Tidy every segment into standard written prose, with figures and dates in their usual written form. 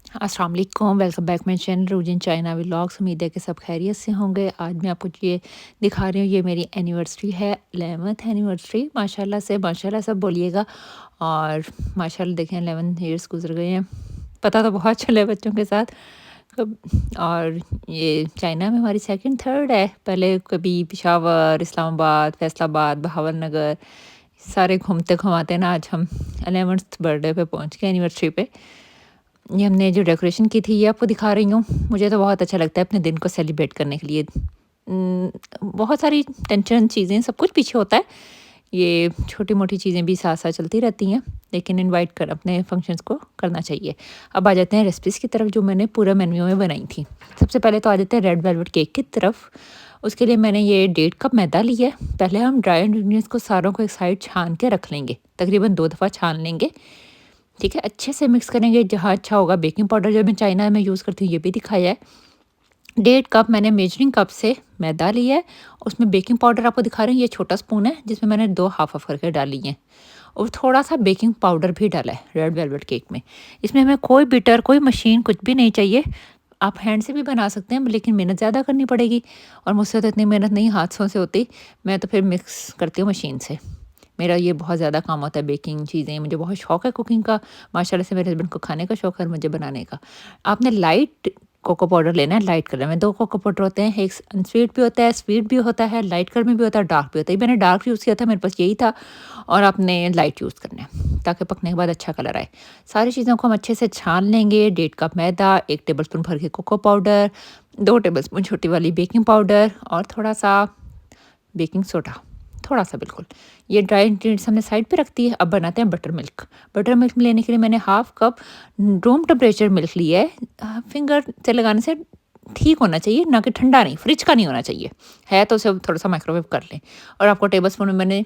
अस्सलाम वालेकुम, welcome back my channel रूजिन चाइना व्लॉग्स। उम्मीद है कि सब खैरियत से होंगे। आज मैं आपको ये दिखा रही हूँ, ये मेरी एनिवर्सरी है, 11th एनिवर्सरी। माशाल्लाह सब बोलिएगा। और माशाल्लाह देखें 11 ईयर्स गुजर गए हैं, पता तो बहुत चले बच्चों के साथ कब। और ये चाइना में हमारी सेकंड थर्ड है। पहले कभी पेशावर, इस्लामाबाद, फैसलाबाद, बहावल नगर, सारे घूमते घुमाते ना आज हम 11th बर्थडे पे पहुँच गए, एनिवर्सरी पे। ये हमने जो डेकोरेशन की थी ये आपको दिखा रही हूँ। मुझे तो बहुत अच्छा लगता है अपने दिन को सेलिब्रेट करने के लिए। बहुत सारी टेंशन चीज़ें सब कुछ पीछे होता है, ये छोटी-मोटी चीज़ें भी साथ-साथ चलती रहती हैं, लेकिन इनवाइट कर अपने फंक्शंस को करना चाहिए। अब आ जाते हैं रेसिपीज़ की तरफ जो मैंने पूरा मेन्यू में बनाई थी। सबसे पहले तो आ जाते हैं रेड वेलवेट केक की तरफ। उसके लिए मैंने ये 1.5 कप मैदा लिया है। पहले हम ड्राई इंग्रीडिएंट्स को सारों को एक साइड छान के रख लेंगे, तकरीबन 2 दफ़ा छान लेंगे। ठीक है, अच्छे से मिक्स करेंगे जहाँ अच्छा होगा। बेकिंग पाउडर जो मैं चाइना में यूज़ करती हूँ ये भी दिखाया है। 1.5 कप मैंने मेजरिंग कप से मैदा लिया है। उसमें बेकिंग पाउडर आपको दिखा रही हूँ, ये छोटा स्पून है जिसमें मैंने 2 हाफ-हाफ करके डाली हैं। और थोड़ा-सा बेकिंग पाउडर भी डाला है रेड वेलवेट केक में। इसमें हमें कोई बीटर, कोई मशीन कुछ भी नहीं चाहिए। आप हैंड से भी बना सकते हैं, लेकिन मेहनत ज़्यादा करनी पड़ेगी और मुझसे तो इतनी मेहनत नहीं हाथों से होती। मैं तो फिर मिक्स करती हूँ मशीन से। मेरा ये बहुत ज़्यादा काम होता है बेकिंग चीज़ें, मुझे बहुत शौक है कुकिंग का। माशाल्लाह से मेरे हस्बैंड को खाने का शौक है और मुझे बनाने का। आपने लाइट कोको पाउडर लेना है, लाइट कलर में 2 कोको पाउडर होते हैं, एक अनस्वीट भी होता है, स्वीट भी होता है, लाइट कलर में भी होता है, डार्क भी होता है। मैंने डार्क यूज़ किया था, मेरे पास यही था। और आपने लाइट यूज़ करना है ताकि पकने के बाद अच्छा कलर आए। सारी चीज़ों को हम अच्छे से छान लेंगे। 1.5 कप मैदा, 1 टेबलस्पून भर के कोको पाउडर, 2 टेबलस्पून छोटी वाली बेकिंग पाउडर और थोड़ा-सा बेकिंग सोडा, थोड़ा-सा बिल्कुल। ये ड्राई इंग्रीडिएंट्स हमने साइड पे रख दिए। अब बनाते हैं बटर मिल्क। बटर मिल्क लेने के लिए मैंने half cup room temperature milk लिया है। फिंगर से लगाने से ठीक होना चाहिए, ना कि ठंडा नहीं, फ्रिज का नहीं होना चाहिए। है तो उसे थोड़ा-सा माइक्रोवेव कर लें। और आपको टेबलस्पून में मैंने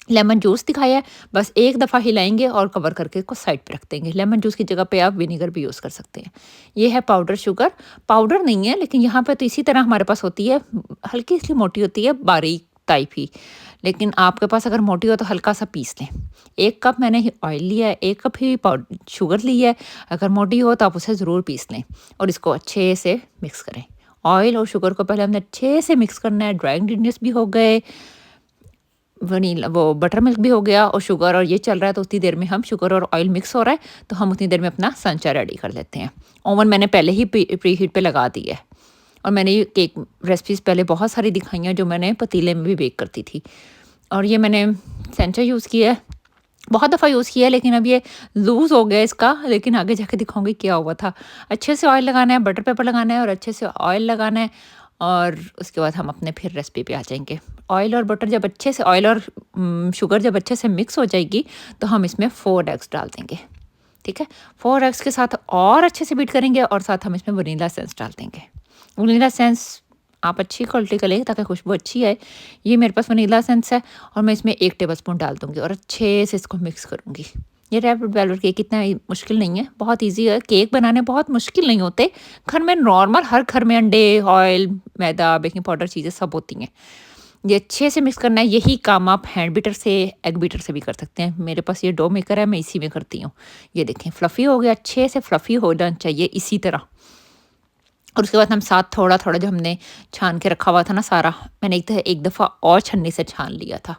लेमन जूस दिखाया है। बस एक दफ़ा हिलाएँगे और कवर करके इसको साइड पे रख देंगे। लेमन जूस की जगह पे आप विनेगर भी यूज़ कर सकते हैं। ये है पाउडर शुगर, पाउडर नहीं है लेकिन यहाँ पे तो इसी तरह हमारे पास होती है, हल्की सी मोटी होती है, बारीक टाइप ही। लेकिन आपके पास अगर मोटी हो तो हल्का-सा पीस लें। 1 कप मैंने ही ऑयल लिया है, 1 कप ही शुगर ली है। अगर मोटी हो तो आप उसे ज़रूर पीस लें और इसको अच्छे से मिक्स करें। ऑयल और शुगर को पहले हमने अच्छे से मिक्स करना है। ड्राई इंग्रीडिएंट्स भी हो गए, वनीला वो बटर मिल्क भी हो गया और शुगर, और ये चल रहा है तो उतनी देर में हम शुगर और ऑयल मिक्स हो रहा है तो हम उतनी देर में अपना सांचा रेडी कर लेते हैं। ओवन मैंने पहले ही प्री हीट पे लगा दी है। और मैंने ये केक रेसिपीज़ पहले बहुत सारी दिखाई हैं जो मैंने पतीले में भी बेक करती थी। और ये मैंने सांचा यूज़ किया है, बहुत दफ़ा यूज़ किया है, लेकिन अब ये लूज़ हो गया इसका, लेकिन आगे जाके दिखाऊँगी क्या हुआ था। अच्छे से ऑयल लगाना है, बटर पेपर लगाना है और अच्छे से ऑयल लगाना है। और उसके बाद हम अपने फिर रेसिपी पे आ जाएँगे। ऑयल और बटर जब अच्छे से, ऑयल और शुगर जब अच्छे से मिक्स हो जाएगी तो हम इसमें 4 एग्स डाल देंगे। ठीक है? 4 एग्स के साथ और अच्छे से बीट करेंगे और साथ हम इसमें वनीला एसेंस डाल देंगे। वनीला एसेंस आप अच्छी क्वालिटी का लें ताकि खुशबू अच्छी आए। ये मेरे पास वनीला एसेंस है और मैं इसमें 1 टेबलस्पून डाल दूँगी और अच्छे से इसको मिक्स करूँगी। ये रेड वेलवेट केक इतना मुश्किल नहीं है, बहुत ईज़ी है। केक बनाने बहुत मुश्किल नहीं होते। घर में नॉर्मल, हर घर में अंडे, ऑयल, मैदा, बेकिंग पाउडर चीज़ें सब होती हैं। ये अच्छे से मिक्स करना है। यही काम आप हैंड बीटर से, एग बीटर से भी कर सकते हैं। मेरे पास ये डो मेकर है, मैं इसी में करती हूँ। ये देखें फ्लफ़ी हो गया, अच्छे से फ्लफ़ी होना चाहिए इसी तरह। और उसके बाद हम साथ थोड़ा-थोड़ा जो हमने छान के रखा हुआ था ना सारा, मैंने एक दफ़ा और छन्नी से छान लिया था।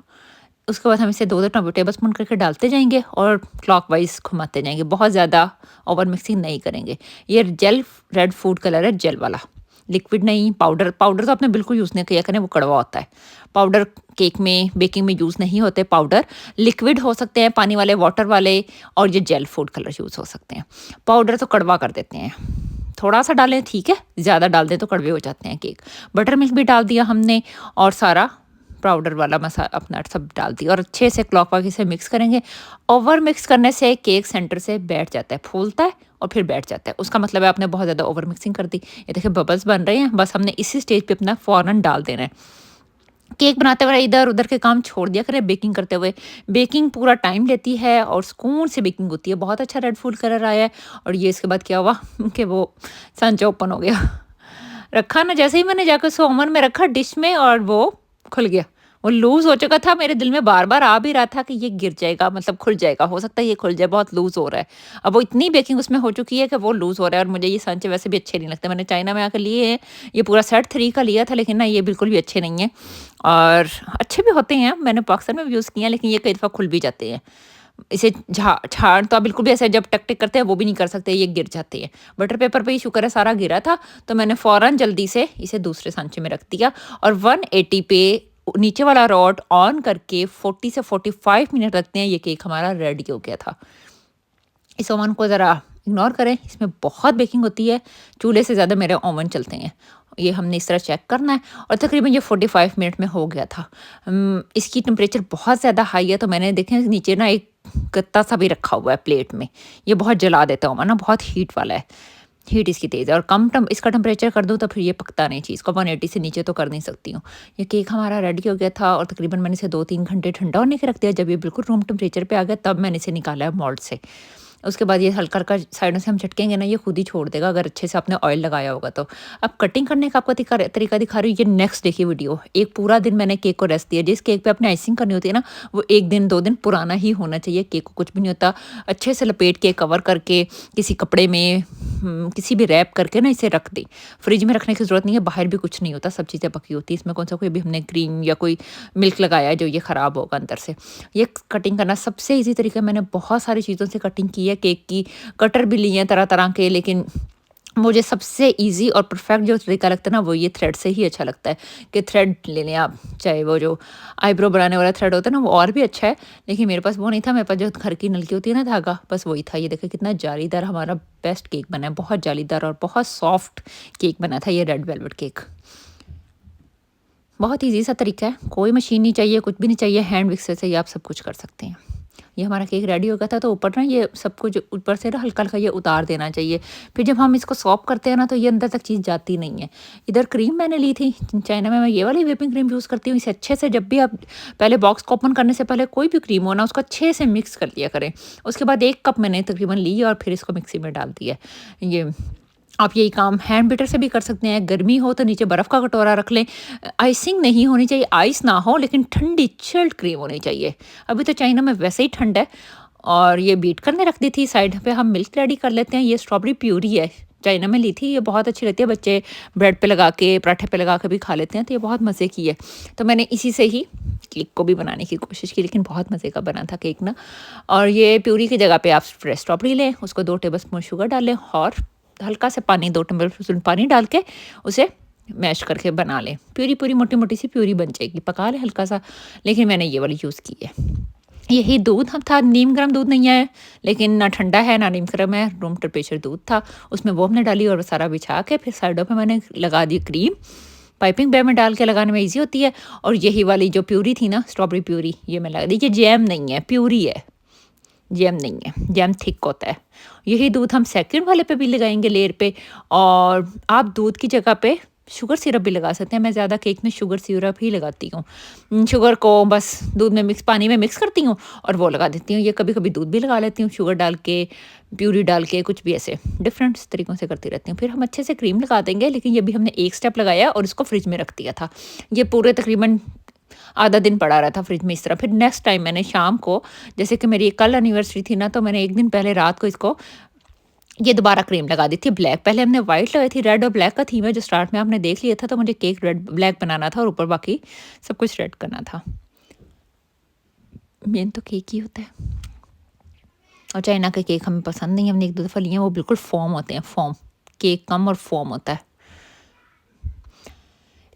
उसके बाद हम इसे 2-2 टेबलस्पून करके डालते जाएँगे और क्लॉकवाइज़ घुमाते जाएँगे। बहुत ज़्यादा ओवर मिक्सिंग नहीं करेंगे। ये जेल रेड फूड कलर है, जेल वाला, लिक्विड नहीं। पाउडर पाउडर तो आपने बिल्कुल यूज़ नहीं किया करें, वो कड़वा होता है। पाउडर केक में, बेकिंग में यूज़ नहीं होते पाउडर। लिक्विड हो सकते हैं, पानी वाले, वाटर वाले, और ये जेल फूड कलर यूज़ हो सकते हैं। पाउडर तो कड़वा कर देते हैं। थोड़ा-सा डालें ठीक है, ज़्यादा डाल दें तो कड़वे हो जाते हैं केक। बटर मिल्क भी डाल दिया हमने और सारा पाउडर वाला अपना सब डाल दिया और अच्छे से क्लॉकवाइज इसे मिक्स करेंगे। ओवर मिक्स करने से केक सेंटर से बैठ जाता है, फूलता है और फिर बैठ जाता है। उसका मतलब है आपने बहुत ज़्यादा ओवर मिक्सिंग कर दी। ये देखिए बबल्स बन रहे हैं, बस हमने इसी स्टेज पे अपना फ़ौरन डाल देना है। केक बनाते हुए इधर-उधर के काम छोड़ दिया करें बेकिंग करते हुए। बेकिंग पूरा टाइम लेती है और सुकून से बेकिंग होती है। बहुत अच्छा रेड फूड कलर आया है। और ये इसके बाद क्या हुआ कि वो सांचा ओपन हो गया। रखा ना, जैसे ही मैंने जाकर उसे ओवन में रखा डिश में, और वो खुल गया। वो लूज़ हो चुका था, मेरे दिल में बार-बार आ भी रहा था कि ये गिर जाएगा, मतलब खुल जाएगा, हो सकता है ये खुल जाए, बहुत लूज़ हो रहा है। अब वो इतनी बेकिंग उसमें हो चुकी है कि वो लूज़ हो रहा है और मुझे ये सांचे वैसे भी अच्छे नहीं लगते। मैंने चाइना में आकर लिए हैं, ये पूरा सेट 3 का लिया था, लेकिन ना ये बिल्कुल भी अच्छे नहीं हैं और अच्छे भी होते हैं, मैंने पाकिस्तान में भी यूज़ किए हैं, लेकिन ये कई दफ़ा खुल भी जाते हैं। इसे छाड़ तो आप बिल्कुल भी ऐसे जब टक-टिक करते हैं वो भी नहीं कर सकते, ये गिर जाते हैं। बटर पेपर पे ही शुक्र है सारा गिरा था, तो मैंने फ़ौरन जल्दी से इसे दूसरे सांचे में रख दिया और 180 पे नीचे वाला रॉड ऑन करके 40 से 45 मिनट रखते हैं, ये केक हमारा रेडी हो गया था। इस ओवन को ज़रा इग्नोर करें, इसमें बहुत बेकिंग होती है, चूल्हे से ज़्यादा मेरे ओवन चलते हैं। ये हमने इस तरह चेक करना है और तकरीबन ये 45 मिनट में हो गया था। इसकी टेम्परेचर बहुत ज़्यादा हाई है, तो मैंने देखें नीचे ना एक गत्ता सा भी रखा हुआ है प्लेट में, ये बहुत जला देता है ओवन ना, बहुत हीट वाला है। हीट इसकी तेज़ है और कम टम इसका टेम्परेचर कर दूँ तो फिर ये पकता नहीं चीज़ को, 180 से नीचे तो कर नहीं सकती हूँ। ये केक हमारा रेडी हो गया था और तकरीबन मैंने इसे 2-3 घंटे ठंडा होने के रख दिया। जब ये बिल्कुल रूम टेम्परेचर पे आ गया तब मैंने इसे निकाला है मोल्ड से। उसके बाद ये हल्का-हल्का साइडों से हम झटकेंगे ना, ये खुद ही छोड़ देगा अगर अच्छे से आपने ऑयल लगाया होगा तो। अब कटिंग करने का आपको तरीका दिखा रही हूँ, ये नेक्स्ट डे की वीडियो। एक पूरा दिन मैंने केक को रेस्ट दिया। जिस केक पे आपने आइसिंग करनी होती है ना, वो 1 दिन 2 दिन पुराना ही होना चाहिए। केक को कुछ भी नहीं होता, अच्छे से लपेट के कवर करके किसी कपड़े में किसी भी रैप करके ना इसे रख दें। फ्रिज में रखने की ज़रूरत नहीं है, बाहर भी कुछ नहीं होता, सब चीज़ें पकी होती हैं। इसमें कौन-सा कोई भी हमने क्रीम या कोई मिल्क लगाया है जो ये ख़राब होगा अंदर से। ये कटिंग करना सबसे ईज़ी तरीका है, मैंने बहुत सारी चीज़ों से कटिंग की है केक की, कटर भी लिए हैं तरह-तरह के, लेकिन मुझे सबसे ईज़ी और परफेक्ट जो तरीका लगता है ना, वो ये थ्रेड से ही अच्छा लगता है कि थ्रेड ले लें आप। चाहे वो जो आईब्रो बनाने वाला थ्रेड होता है ना, वो और भी अच्छा है, लेकिन मेरे पास वो नहीं था। मेरे पास जो घर की नल की होती है ना धागा, बस वही था। ये देखिए कितना जालीदार हमारा बेस्ट केक बना है, बहुत जालीदार और बहुत सॉफ्ट केक बना था ये रेड वेलवेट केक। बहुत ईज़ी सा तरीका है, कोई मशीन नहीं चाहिए, कुछ भी नहीं चाहिए, हैंड मिक्सर से ही आप सब कुछ कर सकते हैं। ये हमारा केक रेडी हो गया था, तो ऊपर ना ये सब कुछ ऊपर से ना हल्का-हल्का ये उतार देना चाहिए। फिर जब हम इसको सॉक करते हैं ना, तो ये अंदर तक चीज़ जाती नहीं है। इधर क्रीम मैंने ली थी, चाइना में मैं ये वाली व्हिपिंग क्रीम यूज़ करती हूँ। इसे अच्छे से जब भी आप पहले बॉक्स को ओपन करने से पहले कोई भी क्रीम हो ना, उसको अच्छे से मिक्स कर लिया करें। उसके बाद 1 कप मैंने तकरीबन ली और फिर इसको मिक्सी में डाल दिया। ये आप यही काम हैंड बीटर से भी कर सकते हैं। गर्मी हो तो नीचे बर्फ़ का कटोरा रख लें। आइसिंग नहीं होनी चाहिए, आइस ना हो, लेकिन ठंडी चिल्ड क्रीम होनी चाहिए। अभी तो चाइना में वैसे ही ठंड है और ये बीट करने रख दी थी। साइड पे हम मिल्क रेडी कर लेते हैं। ये स्ट्रॉबेरी प्यूरी है, चाइना में ली थी, ये बहुत अच्छी लगती है। बच्चे ब्रेड पे लगा के, पराठे पे लगा के भी खा लेते हैं, तो ये बहुत मज़े की है। तो मैंने इसी से ही केक को भी बनाने की कोशिश की, लेकिन बहुत मज़े का बना था केक ना। और ये प्यूरी की जगह पे आप फ्रेश स्ट्रॉबेरी लें, उसको 2 टेबलस्पून शुगर डालें और हल्का सा पानी, 2 टेबलस्पून पानी डाल के उसे मैश करके बना लें। प्यूरी पूरी मोटी-मोटी सी प्यूरी बन जाएगी, पका लें हल्का सा, लेकिन मैंने ये वाली यूज़ की है। यही दूध हम था, नीम गर्म दूध नहीं है, लेकिन ना ठंडा है ना नीम गर्म है, रूम टेम्परेचर दूध था। उसमें वो हमने डाली और सारा बिछा के फिर साइडों पे मैंने लगा दी क्रीम। पाइपिंग बैग में डाल के लगाने में ईज़ी होती है। और यही वाली जो प्यूरी थी ना, स्ट्रॉबेरी प्यूरी, ये मैं लगा दी। ये जैम नहीं है, प्यूरी है, जैम नहीं है, जैम थिक होता है। यही दूध हम सेकंड वाले पे भी लगाएँगे, लेयर पे। और आप दूध की जगह पे शुगर सिरप भी लगा सकते हैं। मैं ज़्यादा केक में शुगर सिरप ही लगाती हूँ। शुगर को बस दूध में पानी में मिक्स करती हूँ और वो लगा देती हूँ। ये कभी-कभी दूध भी लगा लेती हूँ, शुगर डाल के, प्यूरी डाल के, कुछ भी ऐसे डिफरेंट तरीकों से करती रहती हूँ। फिर हम अच्छे से क्रीम लगा देंगे, लेकिन ये भी हमने एक स्टेप लगाया और इसको फ्रिज में रख दिया था। ये पूरे तकरीबन आधा दिन पड़ा रहा था फ्रिज में इस तरह। फिर नेक्स्ट टाइम मैंने शाम को, जैसे कि मेरी कल एनिवर्सरी थी ना, तो मैंने 1 दिन पहले रात को इसको ये दोबारा क्रीम लगा दी थी ब्लैक। पहले हमने व्हाइट लगाई थी, रेड और ब्लैक का थीम है जो स्टार्ट में आपने देख लिया था। तो मुझे केक रेड ब्लैक बनाना था और ऊपर बाकी सब कुछ रेड करना था। मेन तो केक ही होता है। और चाइना के केक हमें पसंद नहीं है, हमने 1-2 दफ़ा लिए हैं, वो बिल्कुल फ़ोम होते हैं, फ़ोम। केक कम और फ़ोम होता है।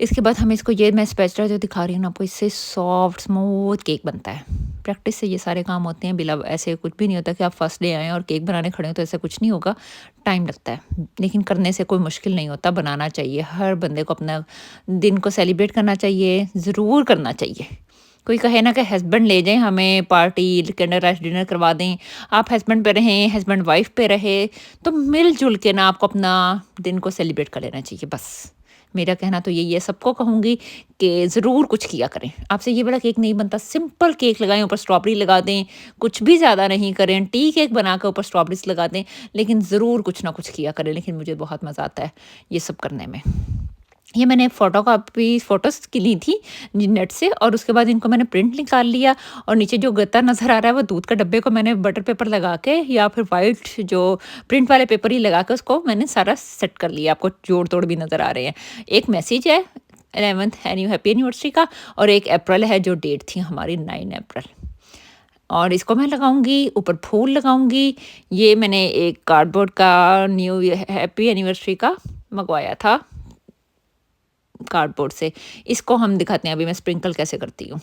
इसके बाद हम इसको, ये मैं स्पैचुला जो दिखा रही हूँ ना आपको, इससे सॉफ्ट स्मूथ केक बनता है। प्रैक्टिस से ये सारे काम होते हैं, बिला ऐसे कुछ भी नहीं होता कि आप फर्स्ट डे आएँ और केक बनाने खड़े हो तो ऐसा कुछ नहीं होगा, टाइम लगता है। लेकिन करने से कोई मुश्किल नहीं होता, बनाना चाहिए। हर बंदे को अपना दिन को सेलिब्रेट करना चाहिए, ज़रूर करना चाहिए। कोई कहे ना कि हस्बैंड ले जाएँ हमें पार्टी, कैंडल लाइट डिनर करवा दें, आप हस्बैंड पे रहें, हस्बैंड वाइफ पे रहे, तो मिल-जुल के ना आपको अपना दिन को सेलिब्रेट कर लेना चाहिए बस। मेरा कहना तो यही है, सबको कहूँगी कि ज़रूर कुछ किया करें। आपसे ये वाला केक नहीं बनता, सिंपल केक लगाएँ, ऊपर स्ट्रॉबेरी लगा दें, कुछ भी ज़्यादा नहीं करें, टी केक बना के ऊपर स्ट्रॉबेरीज़ लगा दें, लेकिन ज़रूर कुछ ना कुछ किया करें। लेकिन मुझे बहुत मज़ा आता है ये सब करने में। ये मैंने फ़ोटोज़ की ली थी नेट से, और उसके बाद इनको मैंने प्रिंट निकाल लिया, और नीचे जो गत्ता नज़र आ रहा है वो दूध का डब्बे को मैंने बटर पेपर लगा के या फिर वाइट जो प्रिंट वाले पेपर ही लगा के उसको मैंने सारा सेट कर लिया। आपको जोड़-तोड़ भी नज़र आ रहे हैं। एक मैसेज है 11th हैप्पी एनिवर्सरी का, और एक अप्रैल है जो डेट थी हमारी 9 अप्रैल, और इसको मैं लगाऊँगी, ऊपर फूल लगाऊँगी। ये मैंने एक कार्डबोर्ड का न्यू हैप्पी एनिवर्सरी का मँगवाया था कार्डबोर्ड से। इसको हम दिखाते हैं अभी मैं स्प्रिंकल कैसे करती हूँ।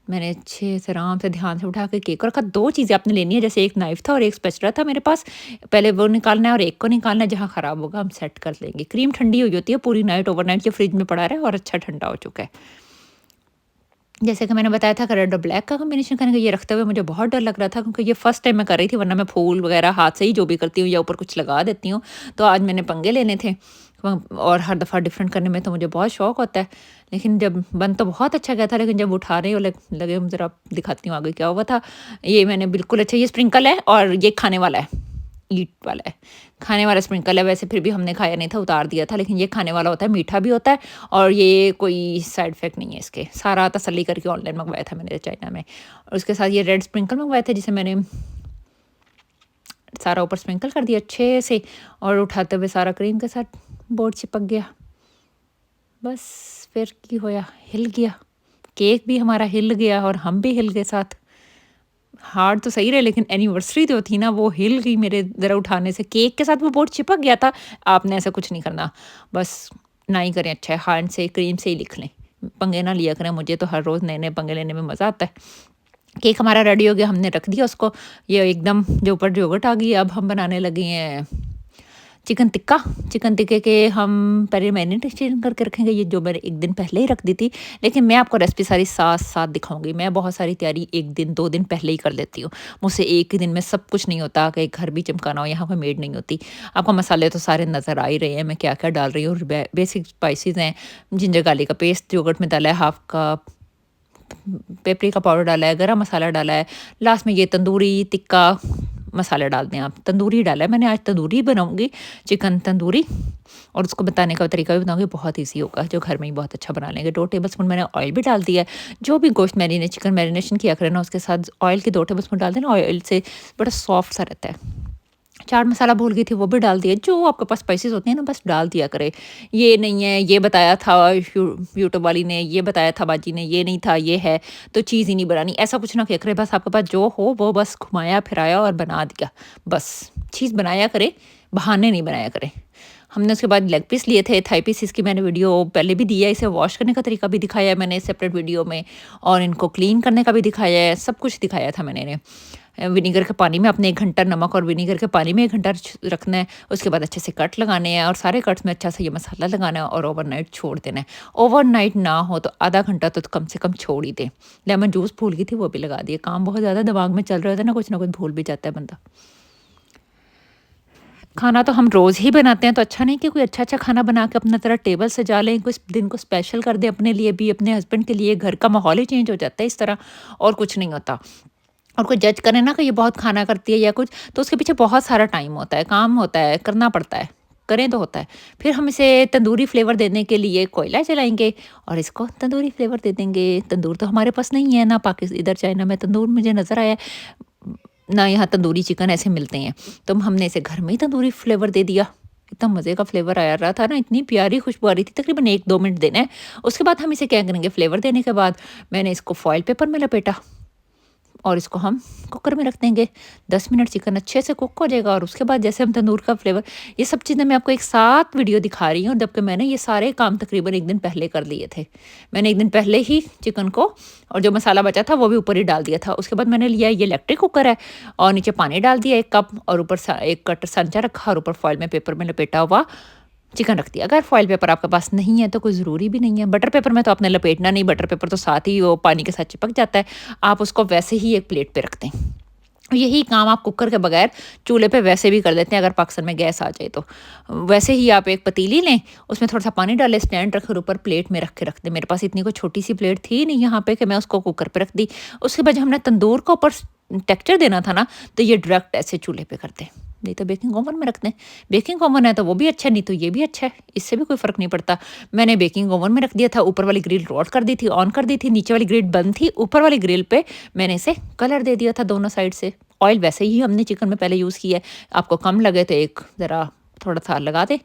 मैंने अच्छे से आराम से ध्यान से उठा के केक को रखा। 2 चीज़ें आपने लेनी है, जैसे एक नाइफ़ था और एक स्पैचुला था मेरे पास। पहले वो निकालना है और एक को निकालना है, जहाँ ख़राब होगा हम सेट कर लेंगे। क्रीम ठंडी हुई होती है पूरी नाइट, ओवरनाइट ये फ्रिज में पड़ा रहा है और अच्छा ठंडा हो चुका है। जैसे कि मैंने बताया था कि रेड और ब्लैक का कॉम्बिनेशन करने का, ये रखते हुए मुझे बहुत डर लग रहा था क्योंकि ये फर्स्ट टाइम मैं कर रही थी, वरना मैं फूल वगैरह हाथ से ही जो भी करती हूँ या ऊपर कुछ लगा देती हूँ। तो आज मैंने पंगे लेने थे, और हर दफ़ा डिफरेंट करने में तो मुझे बहुत शौक होता है। लेकिन जब बन तो बहुत अच्छा गया था, लेकिन जब उठा रही हो लगे ज़रा दिखाती हूँ आगे क्या हुआ था। ये मैंने बिल्कुल अच्छा, ये स्प्रिंकल है और ये खाने वाला है, ईट वाला है। खाने वाला स्प्रिंकल है, वैसे फिर भी हमने खाया नहीं था, उतार दिया था, लेकिन ये खाने वाला होता है, मीठा भी होता है और ये कोई साइड इफ़ेक्ट नहीं है इसके। सारा तसल्ली करके ऑनलाइन मँगवाया था मैंने चाइना में, और उसके साथ ये रेड स्प्रिंकल मँगवाए थे, जिसे मैंने सारा ऊपर स्प्रिंकल कर दिया अच्छे से, और उठाते हुए सारा क्रीम के साथ बोर्ड चिपक गया। बस फिर की होया, हिल गया। केक भी हमारा हिल गया और हम भी हिल गए साथ। हार्ड तो सही रहे, लेकिन एनिवर्सरी जो थी ना वो हिल गई मेरे ज़रा उठाने से। केक के साथ वो बोर्ड चिपक गया था। आपने ऐसा कुछ नहीं करना, बस ना ही करें अच्छा है, हैंड से क्रीम से ही लिख लें। पंगे ना लिया करें, मुझे तो हर रोज़ नए-नए पंगे लेने में मज़ा आता है। केक हमारा रेडी हो गया, हमने रख दिया उसको। ये एकदम जो ऊपर योगर्ट आ गई है, अब हम बनाने लगे हैं चिकन टिक्का। चिकन टिक्के के हम पहले मैरिनेशन करके रखेंगे, ये जो मैंने 1 दिन पहले ही रख दी थी, लेकिन मैं आपको रेसिपी सारी साथ-साथ दिखाऊँगी। मैं बहुत सारी तैयारी 1 दिन, 2 दिन पहले ही कर लेती हूँ। मुझसे एक ही दिन में सब कुछ नहीं होता कि घर भी चमकाना हो, यहाँ कोई मेड नहीं होती। आपको मसाले तो सारे नज़र आ ही रहे हैं, मैं क्या-क्या डाल रही हूँ। बेसिक स्पाइसेस हैं, जिंजर गार्लिक का पेस्ट योगर्ट में डाला है, हाफ कप पेपरिका पाउडर डाला है, गरम मसाला डाला है, लास्ट में ये तंदूरी टिक्का मसाला डाल दें आप। तंदूरी डाला है मैंने, आज तंदूरी बनाऊँगी, चिकन तंदूरी, और उसको बताने का तरीका भी बताऊँगी, बहुत ईज़ी होगा, जो घर में ही बहुत अच्छा बना लेंगे। 2 टेबलस्पून मैंने ऑयल भी डाल दिया है। जो भी गोश्त चिकन मैरिनेशन किया करें ना, उसके साथ ऑयल के 2 टेबलस्पून डाल देना, ऑयल से बड़ा सॉफ्ट सा रहता है। चाट मसाला भूल गई थी, वो भी डाल दिया। जो आपके पास स्पाइसेस होते हैं ना, बस डाल दिया करें। ये नहीं है, ये बताया था यूट्यूब वाली ने, ये बताया था बाजी ने, ये नहीं था, ये है, तो चीज़ ही नहीं बनानी, ऐसा कुछ ना किया करें। बस आपके पास जो हो वो बस घुमाया फिराया और बना दिया। बस चीज़ बनाया करें, बहाने नहीं बनाया करें। हमने उसके बाद लेग पीस लिए थे, थाई पीस, इसकी मैंने वीडियो पहले भी दी है। इसे वॉश करने का तरीका भी दिखाया है मैंने सेपरेट वीडियो में, और इनको क्लीन करने का भी दिखाया है, सब कुछ दिखाया था मैंने इन्हें। विनेगर के पानी में अपने 1 घंटा, नमक और विनेगर के पानी में 1 घंटा रखना है। उसके बाद अच्छे से कट लगाने हैं, और सारे कट्स में अच्छा से ये मसाला लगाना है और ओवरनाइट छोड़ देना है। ओवरनाइट ना हो तो आधा घंटा तो कम से कम छोड़ ही दें। लेमन जूस भूल गई थी, वो भी लगा दिए। काम बहुत ज़्यादा दिमाग में चल रहा था ना कुछ भूल भी जाता है बंदा। खाना तो हम रोज़ ही बनाते हैं, तो अच्छा नहीं कि कोई अच्छा-अच्छा खाना बना के अपना ज़रा टेबल सजा लें, कुछ दिन को स्पेशल कर दें अपने लिए भी, अपने हस्बैंड के लिए। घर का माहौल ही चेंज हो जाता है इस तरह, और कुछ नहीं होता। और कोई जज करे ना कि ये बहुत खाना करती है या कुछ, तो उसके पीछे बहुत सारा टाइम होता है, काम होता है, करना पड़ता है। करें तो होता है। फिर हम इसे तंदूरी फ्लेवर देने के लिए कोयला जलाएँगे और इसको तंदूरी फ्लेवर दे देंगे। तंदूर तो हमारे पास नहीं है, ना इधर चाइना में तंदूर मुझे नज़र आया है, ना यहाँ तंदूरी चिकन ऐसे मिलते हैं। तो हमने इसे घर में ही तंदूरी फ्लेवर दे दिया। इतना मज़े का फ्लेवर आ रहा था ना, इतनी प्यारी खुशबू आ रही थी। तकरीबन 1-2 मिनट देना है। उसके बाद हम इसे क्या करेंगे, फ्लेवर देने के बाद मैंने इसको फॉइल पेपर में लपेटा, और इसको हम कुकर में रख देंगे। 10 मिनट चिकन अच्छे से कुक हो जाएगा, और उसके बाद जैसे हम तंदूर का फ्लेवर, ये सब चीज़ें मैं आपको एक साथ वीडियो दिखा रही हूँ, जबकि मैंने ये सारे काम तकरीबन 1 दिन पहले कर लिए थे। मैंने 1 दिन पहले ही चिकन को, और जो मसाला बचा था वो भी ऊपर ही डाल दिया था। उसके बाद मैंने लिया, ये इलेक्ट्रिक कुकर है, और नीचे पानी डाल दिया 1 कप, और ऊपर 1 कट सांचा रखा, और ऊपर फॉइल में पेपर में लपेटा हुआ चिकन रख दिया। अगर फॉइल पेपर आपके पास नहीं है तो कोई ज़रूरी भी नहीं है। बटर पेपर में तो आपने लपेटना नहीं, बटर पेपर तो साथ ही वो पानी के साथ चिपक जाता है। आप उसको वैसे ही एक प्लेट पे रख दें। यही काम आप कुकर के बगैर चूल्हे पे वैसे भी कर लेते हैं, अगर पाकिस्तान में गैस आ जाए तो। वैसे ही आप एक पतीली लें, उसमें थोड़ा सा पानी डालें, स्टैंड रखें, ऊपर प्लेट में रख के रख दें। मेरे पास इतनी कोई छोटी सी प्लेट थी नहीं यहाँ पे कि मैं उसको कुकर पे रख दी। उसके बाद जब हमने तंदूर को ऊपर टेक्सचर देना था ना, तो ये डायरेक्ट ऐसे चूल्हे पे कर दें। नहीं तो बेकिंग ओवन में रख दें। बेकिंग ओवन है तो वो भी अच्छा है, नहीं तो ये भी अच्छा है, इससे भी कोई फ़र्क नहीं पड़ता। मैंने बेकिंग ओवन में रख दिया था, ऊपर वाली ग्रिल रॉड कर दी थी, ऑन कर दी थी, नीचे वाली ग्रिल बंद थी, ऊपर वाली ग्रिल पे मैंने इसे कलर दे दिया था दोनों साइड से। ऑयल वैसे ही हमने चिकन में पहले यूज़ किया है, आपको कम लगे तो एक ज़रा थोड़ा-सा लगा दें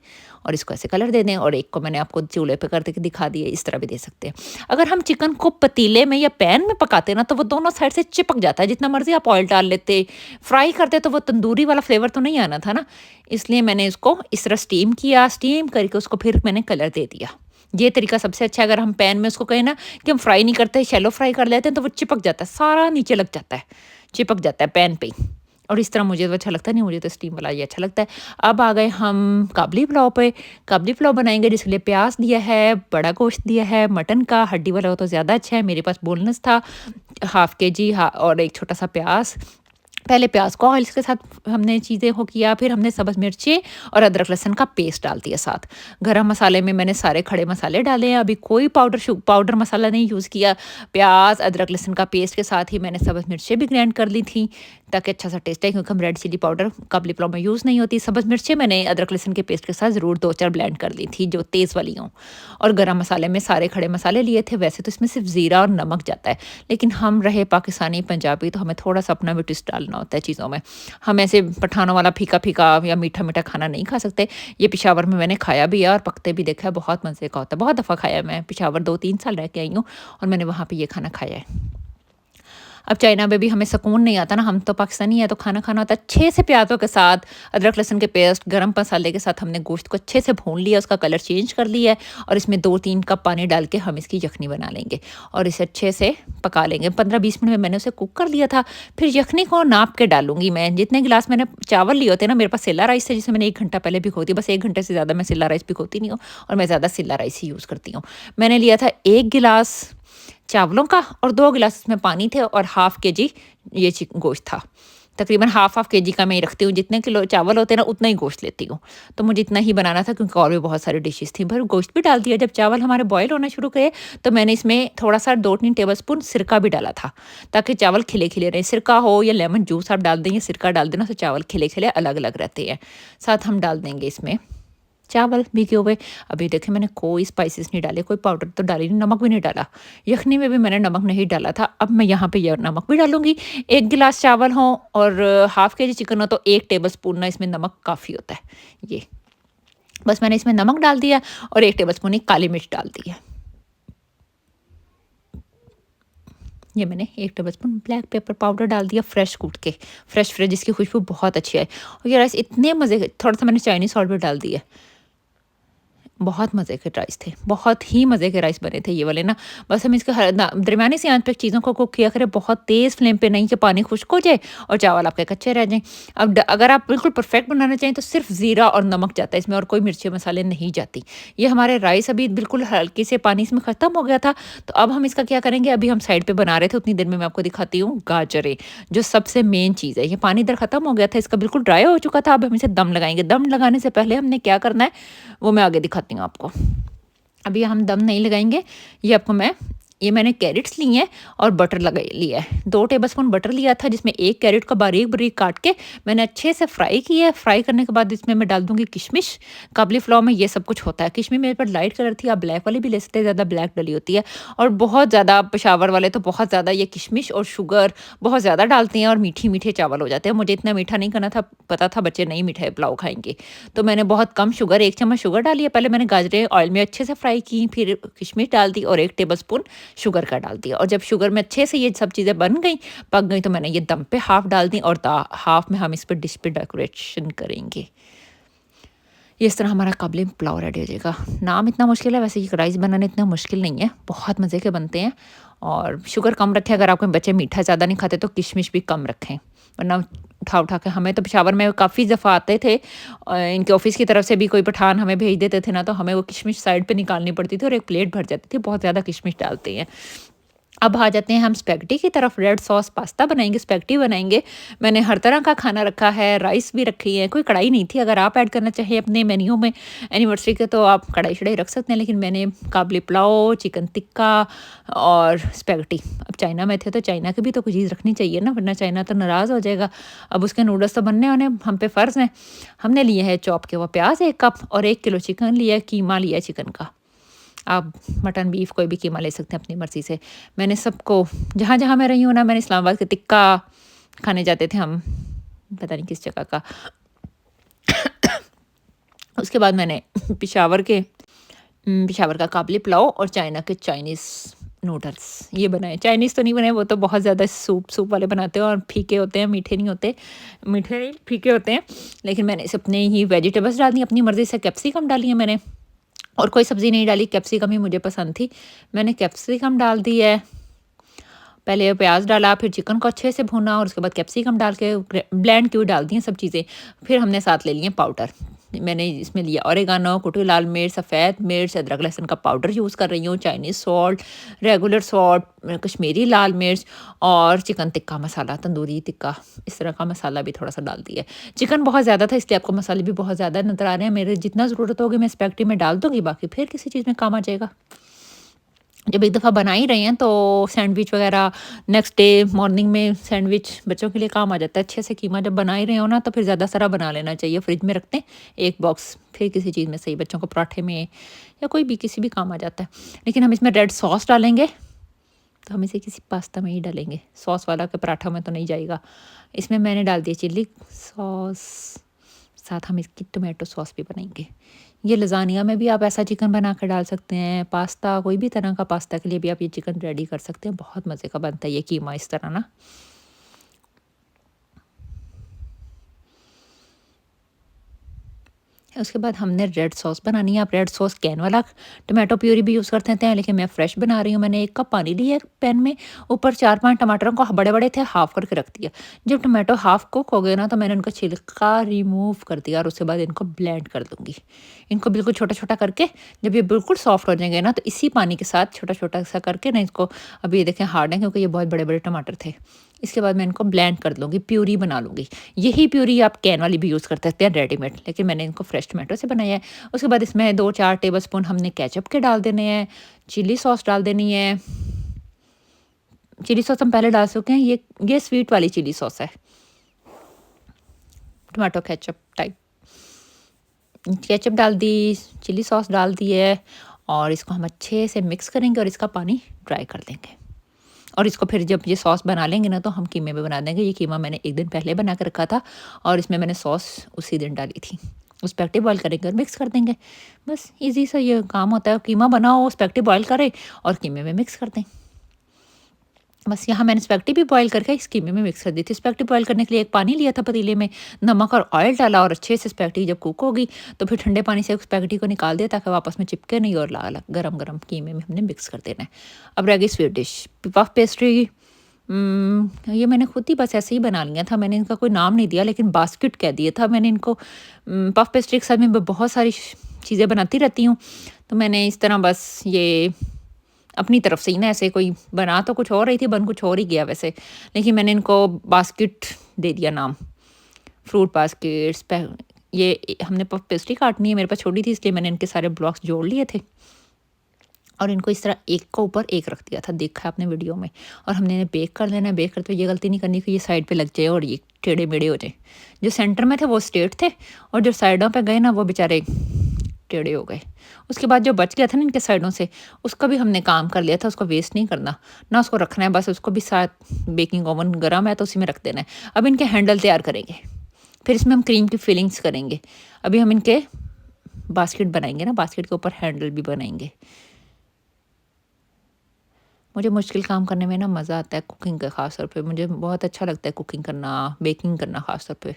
और इसको ऐसे कलर दे दें, और एक को मैंने आपको चूल्हे पे करके दिखा दिया, इस तरह भी दे सकते हैं। अगर हम चिकन को पतीले में या पैन में पकाते हैं ना, तो वो दोनों साइड से चिपक जाता है, जितना मर्ज़ी आप ऑयल डाल लेते, फ्राई करते तो वो तंदूरी वाला फ्लेवर तो नहीं आना था ना, इसलिए मैंने इसको इस तरह स्टीम किया, स्टीम करके उसको फिर मैंने कलर दे दिया। ये तरीका सबसे अच्छा है। अगर हम पैन में उसको कहें ना कि हम फ्राई नहीं करते, शैलो फ्राई कर लेते हैं, तो वो चिपक जाता है, सारा नीचे लग जाता है, चिपक जाता है पैन पे ही। और इस तरह मुझे तो अच्छा लगता नहीं, मुझे तो स्टीम वाला ही अच्छा लगता है। अब आ गए हम काबली पुलाव पे। काबली पुलाव बनाएँगे, जिसके लिए प्याज़ दिया है, बड़ा गोश्त दिया है मटन का, हड्डी वाला हो तो ज़्यादा अच्छा है, मेरे पास बोनलेस था, हाफ़ केजी और एक छोटा-सा प्याज़। पहले प्याज को ऑयल के साथ हमने चीज़ें हो किया, फिर हमने सब्ज़ मिर्ची और अदरक लहसुन का पेस्ट डाल दिया साथ। गरम मसाले में मैंने सारे खड़े मसाले डाले हैं, अभी कोई पाउडर मसाला नहीं यूज़ किया। प्याज अदरक लहसुन का पेस्ट के साथ ही मैंने सब्ज़ मिर्ची भी ग्राइंड कर ली थी, ताकि अच्छा सा टेस्ट है, क्योंकि हम रेड चिली पाउडर काबली पुलाव में यूज़ नहीं होती। सब्ज़ मिर्ची मैंने अदरक लहसुन के पेस्ट के साथ ज़रूर 2-4 ब्लेंड कर ली थी, जो तेज़ वाली हों। और गरम मसाले में सारे खड़े मसाले लिए थे। वैसे तो इसमें सिर्फ ज़ीरा और नमक जाता है, लेकिन हम रहे पाकिस्तानी पंजाबी, तो हमें थोड़ा सा अपना भी ट्विस्ट डालना होता है चीज़ों में। हम ऐसे पठानों वाला फीका-फीका या मीठा-मीठा खाना नहीं खा सकते। ये पेशावर में मैंने खाया भी है और पकते भी देखा है, बहुत मज़े का होता है। बहुत दफ़ा खाया है, मैं पेशावर 2-3 साल रह के आई हूँ और मैंने वहाँ पे ये खाना खाया है। अब चाइना में भी हमें सुकून नहीं आता ना, हम तो पाकिस्तानी है, तो खाना खाना होता है अच्छे से प्याज़ों के साथ, अदरक लहसुन के पेस्ट, गरम मसाले के साथ हमने गोश्त को अच्छे से भून लिया, उसका कलर चेंज कर लिया है और इसमें 2-3 कप पानी डाल के हम इसकी यखनी बना लेंगे और इसे अच्छे से पका लेंगे। 15-20 मिनट में मैंने उसे कुक कर लिया था। फिर यखनी को नाप के डालूँगी मैं, जितने गिलास मैंने चावल लिए होते हैं ना, मेरे पास सिला राइस है जिसे मैंने 1 घंटा पहले भिगो दिया, बस 1 घंटे से ज़्यादा मैं सिला राइस भिगोती नहीं हूँ और मैं ज़्यादा सिला राइस ही यूज़ करती हूँ। मैंने लिया था 1 गिलास चावलों का और 2 गिलास इसमें पानी थे और हाफ़ केजी ये गोश्त था। तकरीबन हाफ़ केजी का मैं ही रखती हूँ, जितने किलो चावल होते हैं ना उतना ही गोश्त लेती हूँ। तो मुझे इतना ही बनाना था, क्योंकि और भी बहुत सारी डिशेज़ थी। फिर गोश्त भी डाल दिया। जब चावल हमारे बॉयल होना शुरू करे, तो मैंने इसमें थोड़ा-सा 2-3 टेबलस्पून सिरका भी डाला था, ताकि चावल खिले-खिले रहें। सिरका हो या लेमन जूस आप डाल दें या सिरका डाल देना, तो चावल खिले-खिले अलग-अलग रहते हैं। साथ हम डाल देंगे इसमें चावल भीगे हुए। अभी देखिए मैंने कोई स्पाइसेस नहीं डाले, कोई पाउडर तो डाली नहीं, नमक भी नहीं डाला। यखनी में भी मैंने नमक नहीं डाला था। अब मैं यहाँ पे ये नमक भी डालूँगी। 1 गिलास चावल हो और हाफ़ केजी चिकन हो, तो 1 टेबलस्पून ना इसमें नमक काफ़ी होता है। ये बस मैंने इसमें नमक डाल दिया और 1 टेबलस्पून ही काली मिर्च डाल दी है। ये मैंने 1 टेबलस्पून ब्लैक पेपर पाउडर डाल दिया, फ्रेश कूट के, फ्रेश जिसकी खुशबू बहुत अच्छी है। और ये राइस इतने मज़े के, थोड़ा-सा मैंने चाइनीज़ सॉल्ट भी डाल दिया। बहुत मज़े के राइस थे, बहुत ही मज़े के राइस बने थे ये वाले ना। बस हम इसके दरमियानी सी आंच पे चीज़ों को कुक किया करें, बहुत तेज़ फ्लेम पे नहीं कि पानी खुश्क हो जाए और चावल आपके कच्चे रह जाएँ। अब अगर आप बिल्कुल परफेक्ट बनाना चाहें, तो सिर्फ ज़ीरा और नमक जाता है इसमें, और कोई मिर्ची मसाले नहीं जाती। ये हमारे राइस अभी बिल्कुल हल्के से पानी इसमें ख़त्म हो गया था, तो अब हम इसका क्या करेंगे, अभी हम साइड पे बना रहे थे, उतनी देर में मैं आपको दिखाती हूँ गाजरें, जो सबसे मेन चीज़ है। ये पानी इधर ख़त्म हो गया था, इसका बिल्कुल ड्राई हो चुका था। अब हम इसे दम लगाएँगे। दम लगाने से पहले हमने क्या करना है, वो मैं आगे दिखाती हूँ आपको। अभी हम दम नहीं लगाएँगे, ये आपको ये मैंने कैरेट्स ली हैं और बटर लगा लिया है। 2 टेबलस्पून बटर लिया था, जिसमें 1 कैरेट को बारीक-बारीक काट के मैंने अच्छे से फ्राई किया है। फ्राई करने के बाद इसमें मैं डाल दूँगी किशमिश। काबली पुलाव में ये सब कुछ होता है। किशमिश मेरे पास लाइट कलर थी, आप ब्लैक वाली भी ले सकते हैं, ज़्यादा ब्लैक डली होती है। और बहुत ज़्यादा पेशावर वाले तो बहुत ज़्यादा ये किशमिश और शुगर बहुत ज़्यादा डालते हैं और मीठे-मीठे चावल हो जाते हैं। मुझे इतना मीठा नहीं करना था, पता था बच्चे नहीं मीठा पुलाव खाएँगे। तो मैंने बहुत कम शुगर, 1 चम्मच शुगर डाली है। पहले मैंने गाजरें ऑयल में अच्छे से फ्राई की, फिर किशमिश डाल दी और 1 टेबलस्पून शुगर का डाल दिया। और जब शुगर में अच्छे से ये सब चीज़ें बन गई, पक गई, तो मैंने ये दम पे हाफ़ डाल दी और हाफ़ में हम इस पे डिश पे डेकोरेशन करेंगे। ये इस तरह हमारा काबली पुलाव रेडी हो जाएगा। नाम इतना मुश्किल है, वैसे ये राइस बनाने इतना मुश्किल नहीं है, बहुत मज़े के बनते हैं। और शुगर कम रखें, अगर आपके बच्चे मीठा ज़्यादा नहीं खाते तो किशमिश भी कम रखें, वरना उठा के हमें तो पेशावर में काफ़ी दफ़ा आते थे। इनके ऑफिस की तरफ से भी कोई पठान हमें भेज देते थे ना, तो हमें वो किशमिश साइड पे निकालनी पड़ती थी और एक प्लेट भर जाती थी, बहुत ज़्यादा किशमिश डालते हैं। अब आ जाते हैं हम स्पेगेटी की तरफ। रेड सॉस पास्ता बनाएँगे, स्पेगेटी बनाएँगे। मैंने हर तरह का खाना रखा है, राइस भी रखी है, कोई कढ़ाई नहीं थी। अगर आप ऐड करना चाहें अपने मेन्यू में एनिवर्सरी के तो आप कढ़ाई-शढ़ाई रख सकते हैं, लेकिन मैंने काबुली पुलाव, चिकन टिक्का और स्पेगेटी। अब चाइना में थे तो चाइना की भी तो कोई चीज़ रखनी चाहिए ना, वरना चाइना तो नाराज़ हो जाएगा। अब उसके नूडल्स तो बनने होने हम पे फ़र्ज़ हैं। हमने लिए हैं चॉप के वो प्याज़ 1 कप और 1 किलो चिकन लिया है, कीमा लिया है चिकन का। आप मटन, बीफ कोई भी कीमा ले सकते हैं अपनी मर्ज़ी से। मैंने सबको जहाँ-जहाँ मैं रही हूँ ना, मैंने इस्लामाबाद का टिक्का खाने जाते थे हम, पता नहीं किस जगह का। उसके बाद मैंने पेशावर के पेशावर का काबुली पुलाव और चाइना के चाइनीज़ नूडल्स ये बनाए। चाइनीज़ तो नहीं बनाए, वो तो बहुत ज़्यादा सूप वाले बनाते हैं और फीके होते हैं, मीठे नहीं होते। मीठे नहीं, फीके होते हैं। लेकिन मैंने इसे अपने ही वेजिटेबल्स डाल दी अपनी मर्ज़ी से, कैप्सिकम डाली है मैंने। और कोई सब्ज़ी नहीं डाली, कैप्सिकम ही मुझे पसंद थी। मैंने कैप्सिकम डाल दी है, पहले प्याज़ डाला, फिर चिकन को अच्छे से भूना और उसके बाद कैप्सिकम डाल के ब्लेंड की हुई डाल दी हैं सब चीज़ें। फिर हमने साथ ले लिए पाउडर। मैंने इसमें लिया ओरिगानो, कुटी लाल मिर्च, सफ़ेद मिर्च, अदरक लहसुन का पाउडर यूज़ कर रही हूँ, Chinese salt, regular salt, Kashmiri लाल मिर्च और चिकन टिक्का मसाला, तंदूरी टिक्का, इस तरह का मसाला भी थोड़ा-सा डाल दिया है। चिकन बहुत ज़्यादा था इसलिए आपको मसाले भी बहुत ज़्यादा नज़र आ रहे हैं। मेरे जितना ज़रूरत होगी मैं स्पेगेटी में डाल दूँगी, बाकी फिर किसी चीज़ में काम आ जाएगा। जब एक दफ़ा बना ही रहे हैं तो सैंडविच वगैरह नेक्स्ट डे मॉर्निंग में सैंडविच बच्चों के लिए काम आ जाता है। अच्छे से कीमा जब बना ही रहे हो ना तो फिर ज़्यादा सारा बना लेना चाहिए, फ्रिज में रखते हैं एक बॉक्स, फिर किसी चीज़ में सही बच्चों को पराठे में या कोई भी किसी भी काम आ जाता है। लेकिन हम इसमें रेड सॉस डालेंगे तो हम इसे किसी पास्ता में ही डालेंगे, सॉस वाला के पराठा में तो नहीं जाएगा। इसमें मैंने डाल दिया चिल्ली सॉस, साथ हम इसकी टोमेटो सॉस भी बनाएंगे। ये लज़ानिया में भी आप ऐसा चिकन बना कर डाल सकते हैं, पास्ता कोई भी तरह का पास्ता के लिए भी आप ये चिकन रेडी कर सकते हैं, बहुत मज़े का बनता है ये कीमा इस तरह ना। उसके बाद हमने रेड सॉस बनानी है। आप रेड सॉस कैन वाला टोमेटो प्यूरी भी यूज़ कर सकते हैं, लेकिन मैं फ्रेश बना रही हूँ। मैंने 1 कप पानी लिया पैन में, ऊपर 4-5 टमाटरों को बड़े-बड़े थे हाफ़ करके रख दिया। जब टोमेटो हाफ़ कुक हो गए ना तो मैंने उनका छिलका रिमूव कर दिया और उसके बाद इनको ब्लेंड कर दूँगी। इनको बिल्कुल छोटा-छोटा करके जब ये बिल्कुल सॉफ्ट हो जाएँगे ना तो इसी पानी के साथ छोटा-छोटा सा करके ना इसको, अभी ये देखें हार्ड है क्योंकि ये बहुत बड़े-बड़े टमाटर थे। इसके बाद मैं इनको ब्लेंड कर लूँगी, प्यूरी बना लूँगी। यही प्यूरी आप कैन वाली भी यूज़ कर सकते हैं रेडीमेड, लेकिन मैंने इनको फ्रेश टोमेटो से बनाया है। उसके बाद इसमें 2-4 टेबलस्पून हमने केचअप के डाल देने हैं, चिली सॉस डाल देनी है। चिली सॉस हम पहले डाल चुके हैं, ये स्वीट वाली चिली सॉस है, टोमेटो केचअप टाइप। केचअप डाल दी, चिली सॉस डाल दी है और इसको हम अच्छे से मिक्स करेंगे और इसका पानी ड्राई कर देंगे। और इसको फिर जब ये सॉस बना लेंगे ना तो हम कीमे में बना देंगे। ये कीमा मैंने 1 दिन पहले बना के रखा था और इसमें मैंने सॉस उसी दिन डाली थी। स्पेगेटी बॉयल करेंगे और मिक्स कर देंगे। बस ईज़ी सा ये काम होता है, कीमा बनाओ, स्पेगेटी बॉयल करें और कीमे में मिक्स कर दें। बस यहाँ मैंने स्पेगेटी भी बॉयल करके इस कीमे में मिक्स कर दी थी। स्पेगेटी बॉयल करने के लिए एक पानी लिया था पतीले में, नमक और ऑयल डाला और अच्छे से स्पेगेटी जब कुक होगी तो फिर ठंडे पानी से स्पेगेटी को निकाल दिया ताकि आपस में चिपके नहीं और लाल गरम-गरम कीमे में हमने मिक्स कर देना है। अब रह गई स्वीट डिश, पफ पेस्ट्री। ये मैंने खुद ही बस ऐसे ही बना लिया था, मैंने इनका कोई नाम नहीं दिया लेकिन बास्केट कह दिया था मैंने इनको। पफ पेस्ट्री के साथ मैं बहुत सारी चीज़ें बनाती रहती हूँ, तो मैंने इस तरह बस ये अपनी तरफ से ही ना ऐसे कोई बना तो कुछ और रही थी, बन कुछ और ही गया वैसे, लेकिन मैंने इनको बास्केट दे दिया नाम, फ्रूट बास्केट्स। ये हमने पफ पेस्ट्री काटनी है, मेरे पास छोटी थी इसलिए मैंने इनके सारे ब्लॉक्स जोड़ लिए थे और इनको इस तरह एक को ऊपर एक रख दिया था, देखा है आपने वीडियो में। और हमने इन्हें बेक कर लेना है। बेक करते हुए ये गलती नहीं करनी कि ये साइड पे लग जाए और ये टेढ़े मेढ़े हो जाए। जो सेंटर में थे वो स्ट्रेट थे और जो साइडों पे गए ना वो बेचारे टेढ़े हो गए। उसके बाद जो बच गया था ना इनके साइडों से, उसका भी हमने काम कर लिया था, उसको वेस्ट नहीं करना ना, उसको रखना है बस। उसको भी साथ बेकिंग ओवन गर्म है तो उसी में रख देना है। अब इनके हैंडल तैयार करेंगे, फिर इसमें हम क्रीम की फिलिंग्स करेंगे। अभी हम इनके बास्केट बनाएंगे ना, बास्केट के ऊपर हैंडल भी बनाएंगे। मुझे मुश्किल काम करने में ना मज़ा आता है, कुकिंग का ख़ास तौर पे मुझे बहुत अच्छा लगता है कुकिंग करना, बेकिंग करना ख़ास तौर पे,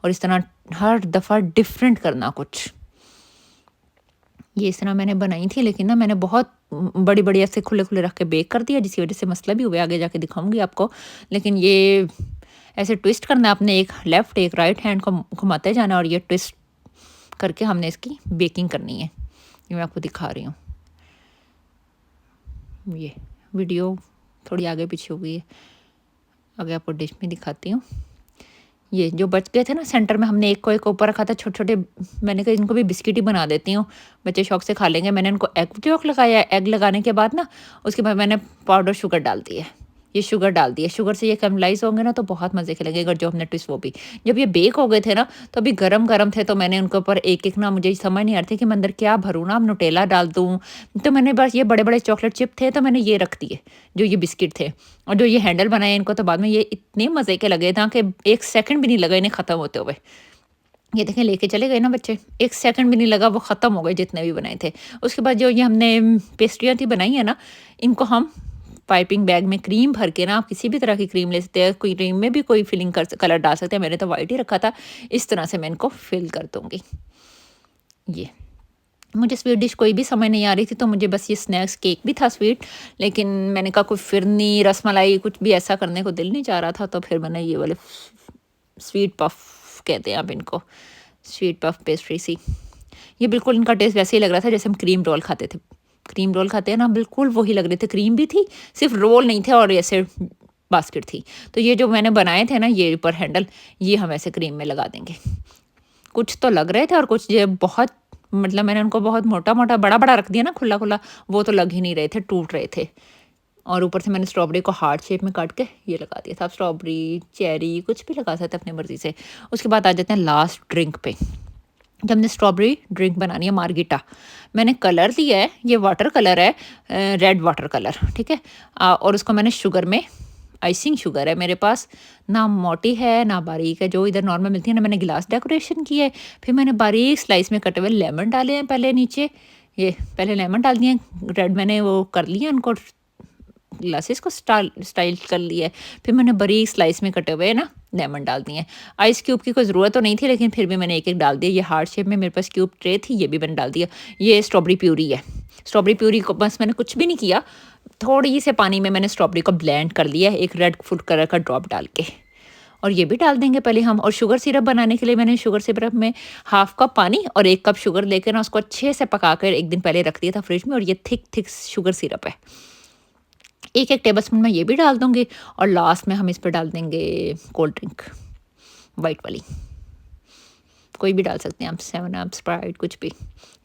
और इस तरह हर दफ़ा डिफरेंट करना कुछ। ये इस तरह मैंने बनाई थी, लेकिन ना मैंने बहुत बड़ी-बड़ी ऐसे खुले-खुले रख के बेक कर दिया, जिसकी वज़ह से मसला भी हुआ, आगे जाके दिखाऊँगी आपको। लेकिन ये ऐसे ट्विस्ट करना है आपने, एक लेफ़्ट एक राइट हैंड को घुमाते जाना और ये ट्विस्ट करके हमने इसकी बेकिंग करनी है। ये मैं आपको दिखा रही हूँ। ये वीडियो थोड़ी आगे पीछे हो गई है। आगे आपको डिश में दिखाती हूँ। ये जो बच गए थे ना सेंटर में, हमने एक को एक ऊपर रखा था छोटे-छोटे, मैंने कहा इनको भी बिस्किट ही बना देती हूँ, बच्चे शौक से खा लेंगे। मैंने इनको एग यolk लगाया, एग लगाने के बाद ना उसके बाद मैंने पाउडर शुगर डाल दी है। ये शुगर डाल दी है, शुगर से ये कैरमलाइज़ होंगे ना तो बहुत मज़े के लगेगा, जो हमने ट्विस्ट वो भी। जब ये बेक हो गए थे ना तो अभी गरम-गरम थे, तो मैंने उनके ऊपर एक-एक ना, मुझे समझ नहीं आ रही थी कि मैं अंदर क्या भरूँ ना, अब न्यूटेला डाल दूँ। तो मैंने बस ये बड़े-बड़े चॉकलेट चिप थे तो मैंने ये रख दिए, जो ये बिस्किट थे। और जो ये हैंडल बनाए इनको तो बाद में ये इतने मज़े के लगे ना कि 1 सेकंड भी नहीं लगा इन्हें ख़त्म होते हुए। ये देखें लेके चले गए ना बच्चे, 1 सेकंड भी नहीं लगा, वो ख़त्म हो गए जितने भी बनाए थे। उसके बाद जो ये हमने पेस्ट्रियाँ थी बनाई है ना, इनको हम पाइपिंग बैग में क्रीम भर के ना, आप किसी भी तरह की क्रीम ले सकते हैं, कोई क्रीम में भी कोई फिलिंग कलर डाल सकते हैं। मैंने तो व्हाइट ही रखा था। इस तरह से मैं इनको फिल कर दूँगी। ये मुझे स्वीट डिश कोई भी समझ नहीं आ रही थी, तो मुझे बस ये स्नैक्स केक भी था स्वीट, लेकिन मैंने कहा कोई फिरनी, रसमलाई कुछ भी ऐसा करने को दिल नहीं चाह रहा था, तो फिर मैंने ये वाले स्वीट पफ कहते हैं आप इनको, स्वीट पफ पेस्ट्री सी। ये बिल्कुल इनका टेस्ट वैसे ही लग रहा था जैसे हम क्रीम रोल खाते थे। क्रीम रोल खाते हैं ना, बिल्कुल वही लग रहे थे। क्रीम भी थी, सिर्फ रोल नहीं थे और ऐसे बास्केट थी। तो ये जो मैंने बनाए थे ना, ये ऊपर हैंडल, ये हम ऐसे क्रीम में लगा देंगे। कुछ तो लग रहे थे और कुछ ये बहुत, मतलब मैंने उनको बहुत मोटा-मोटा, बड़ा-बड़ा रख दिया ना खुला-खुला, वो तो लग ही नहीं रहे थे, टूट रहे थे। और ऊपर से मैंने स्ट्रॉबेरी को हार्ट शेप में काट के ये लगा दिया था। आप स्ट्रॉबेरी, चेरी कुछ भी लगा सकते हैं अपनी मर्ज़ी से। उसके बाद आ जाते हैं लास्ट ड्रिंक पे। जब हमने स्ट्रॉबेरी ड्रिंक बनानी है मार्गिटा, मैंने कलर लिया है, ये वाटर कलर है, रेड वाटर कलर, ठीक है। और उसको मैंने शुगर में, आइसिंग शुगर है मेरे पास, ना मोटी है ना बारीक है, जो इधर नॉर्मल मिलती है ना। मैंने गिलास डेकोरेशन की है, फिर मैंने बारीक स्लाइस में कटे हुए लेमन डाले हैं पहले नीचे। ये पहले लेमन डाल दिए, रेड मैंने वो कर लिया उनको, ग्लासेस को स्टाइल कर लिया है। फिर मैंने बारीक स्लाइस में कटे हुए ना लेमन डाल दिए हैं। आइस क्यूब की कोई ज़रूरत तो नहीं थी, लेकिन फिर भी मैंने एक-एक डाल दिया। ये हार्ट शेप में मेरे पास क्यूब ट्रे थी, ये भी मैंने डाल दिया। ये स्ट्रॉबेरी प्यूरी है। स्ट्रॉबेरी प्यूरी को बस मैंने कुछ भी नहीं किया, थोड़ी से पानी में मैंने स्ट्रॉबेरी को ब्लेंड कर लिया, एक रेड फूड कलर का ड्रॉप डाल के। और ये भी डाल देंगे पहले हम। और शुगर सिरप बनाने के लिए मैंने शुगर सिरप में हाफ कप पानी और 1 कप शुगर लेकर ना, उसको अच्छे से पका कर 1 दिन पहले रख दिया था फ्रिज में। और ये थिक शुगर सिरप है। 1-1 टेबलस्पून मैं ये भी डाल दूँगी। और लास्ट में हम इस पे डाल देंगे कोल्ड ड्रिंक, व्हाइट वाली। कोई भी डाल सकते हैं आप, 7 अप, स्प्राइट, कुछ भी।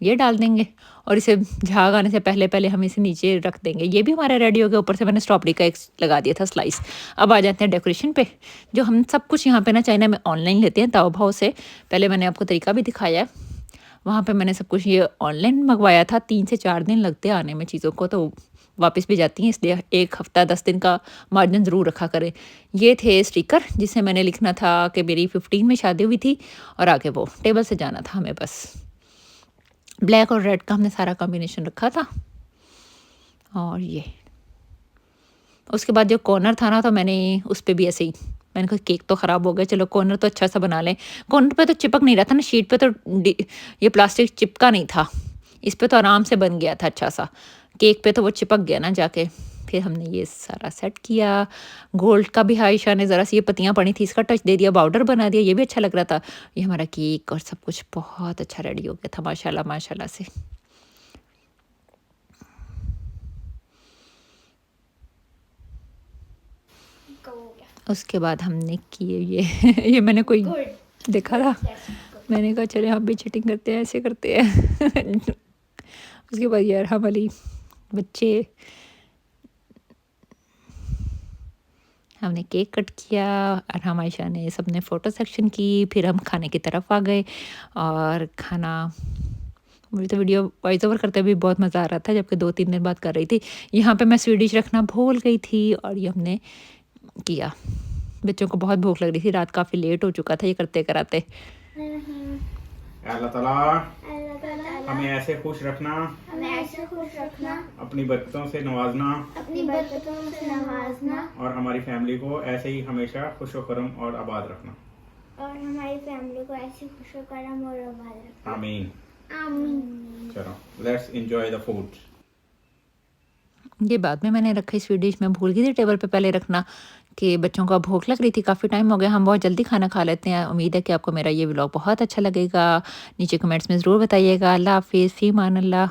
ये डाल देंगे और इसे झाग आने से पहले हम इसे नीचे रख देंगे। ये भी हमारा रेडी हो गया। ऊपर से मैंने स्ट्रॉबेरी का एक लगा दिया था स्लाइस। अब आ जाते हैं डेकोरेशन पे। जो हम सब कुछ यहाँ पे ना चाइना में ऑनलाइन लेते हैं ताओबाओ से। पहले मैंने आपको तरीका भी दिखाया है। वहाँ पे मैंने सब कुछ ये ऑनलाइन मंगवाया था। 3 से 4 दिन लगते हैं आने में चीज़ों को, तो वापस भी जाती हैं, इसलिए 1 हफ्ता 10 दिन का मार्जिन ज़रूर रखा करें। ये थे स्टिकर, जिससे मैंने लिखना था कि मेरी 15 में शादी हुई थी और आगे वो टेबल से जाना था हमें बस। ब्लैक और रेड का हमने सारा कॉम्बिनेशन रखा था। और ये उसके बाद जो कॉर्नर था ना, तो मैंने उस पे भी ऐसे ही, मैंने कहा केक तो ख़राब हो गया, चलो कॉर्नर तो अच्छा सा बना लें। कॉर्नर पे तो चिपक नहीं रहा था ना, शीट पे तो ये प्लास्टिक चिपका नहीं था। इस पे तो आराम से बन गया था अच्छा सा। केक पे तो वो चिपक गया ना जाके। फिर हमने ये सारा सेट किया। गोल्ड का भी आयशा ने ज़रा सी ये पत्तियाँ पड़ी थी, इसका टच दे दिया, बॉर्डर बना दिया, ये भी अच्छा लग रहा था। ये हमारा केक और सब कुछ बहुत अच्छा रेडी हो गया था माशाल्लाह माशाल्लाह से। उसके बाद हमने किए ये ये मैंने कोई देखा था, मैंने कहा चले हम भी चीटिंग करते हैं, ऐसे करते हैं। उसके बाद यार हम वाली बच्चे, हमने केक कट किया और हम आयशा ने सबने फ़ोटो सेक्शन की। फिर हम खाने की तरफ आ गए और खाना, मुझे तो वीडियो वॉइस ओवर करते हुए भी बहुत मज़ा आ रहा था, जबकि 2-3 दिन बाद कर रही थी। यहाँ पे मैं स्वीट डिश रखना भूल गई थी और ये हमने किया। बच्चों को बहुत भूख लग रही थी, रात काफ़ी लेट हो चुका था ये करते कराते। अल्लाह ताला हमें ऐसे खुश रखना, अपनी बरकतों से नवाजना, और हमारी फैमिली को ऐसे ही हमेशा खुशो करम और आबाद रखना। आमीन। चलो लेट्स एंजॉय द फूड। ये बाद में मैंने रखी स्वीट डिश, मैं भूल गई थी टेबल पे पहले रखना, कि बच्चों को भूख लग रही थी, काफ़ी टाइम हो गया, हम बहुत जल्दी खाना खा लेते हैं। उम्मीद है कि आपको मेरा ये व्लॉग बहुत अच्छा लगेगा। नीचे कमेंट्स में ज़रूर बताइएगा। अल्लाह हाफ़िज़, फ़ी अमान अल्लाह।